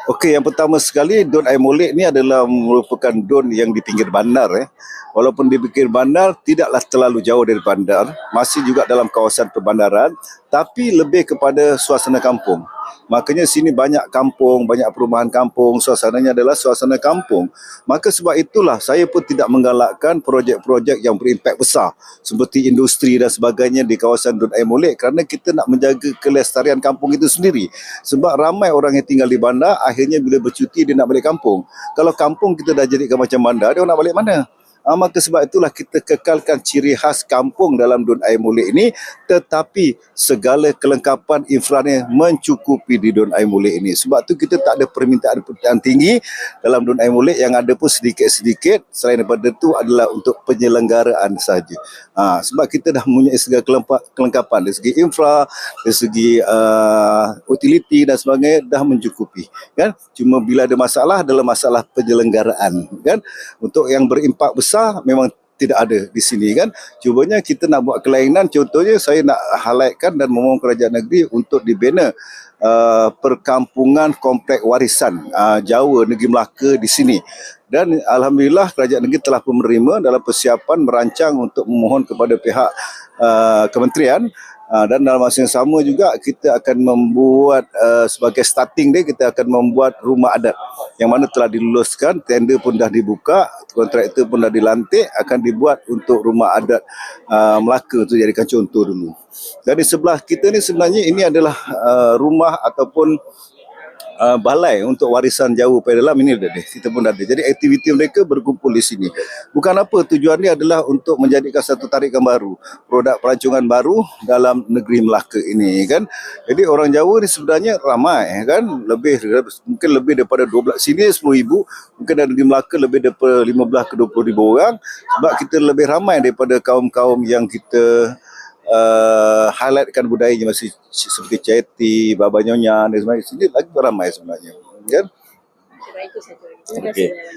Okey, yang pertama sekali Dun Air Molek ni adalah merupakan dun yang di pinggir bandar. Walaupun di pinggir bandar, tidaklah terlalu jauh dari bandar, masih juga dalam kawasan perbandaran, tapi lebih kepada suasana kampung. Makanya sini banyak kampung, banyak perumahan kampung, suasananya adalah suasana kampung. Maka sebab itulah saya pun tidak menggalakkan projek-projek yang berimpak besar seperti industri dan sebagainya di kawasan Dun Air Molek kerana kita nak menjaga kelestarian kampung itu sendiri. Sebab ramai orang yang tinggal di bandar, akhirnya bila bercuti dia nak balik kampung. Kalau kampung kita dah jadikan macam bandar, dia nak balik mana? Maka sebab itulah kita kekalkan ciri khas kampung dalam Dun Air Molek ini, tetapi segala kelengkapan infranya mencukupi di Dun Air Molek ini. Sebab tu kita tak ada permintaan tinggi dalam Dun Air Molek, yang ada pun sedikit-sedikit. Selain daripada itu adalah untuk penyelenggaraan sahaja. Sebab kita dah mempunyai segala kelengkapan dari segi infra, dari segi utility dan sebagainya dah mencukupi. Kan? Cuma bila ada masalah adalah masalah penyelenggaraan. Kan? Untuk yang berimpak besar memang tidak ada di sini kan. Cubanya kita nak buat kelainan, contohnya saya nak highlightkan dan memohon kerajaan negeri untuk dibina perkampungan komplek warisan Jawa Negeri Melaka di sini. Dan alhamdulillah kerajaan negeri telah pun menerima dalam persiapan merancang untuk memohon kepada pihak kementerian. Dan dalam masa yang sama juga kita akan membuat sebagai starting dia, kita akan membuat rumah adat yang mana telah diluluskan, tender pun dah dibuka, kontraktor pun dah dilantik, akan dibuat untuk rumah adat Melaka tu jadikan contoh dulu. Jadi sebelah kita ni sebenarnya ini adalah rumah ataupun balai untuk warisan Jawa pada dalam ini kita pun ada. Jadi aktiviti mereka berkumpul di sini. Bukan apa, tujuan dia adalah untuk menjadikan satu tarikan baru, produk pelancongan baru dalam negeri Melaka ini kan. Jadi orang Jawa ni sebenarnya ramai kan, mungkin lebih daripada 12 sini 10,000, mungkin dari negeri Melaka lebih daripada 15 ke 20,000 orang, sebab kita lebih ramai daripada kaum-kaum yang kita highlightkan budayanya masih seperti Ceti, Baba Nyonya dan sebagainya. Sini lagi ramai sebenarnya kan. Baik, itu saja. Terima kasih banyak.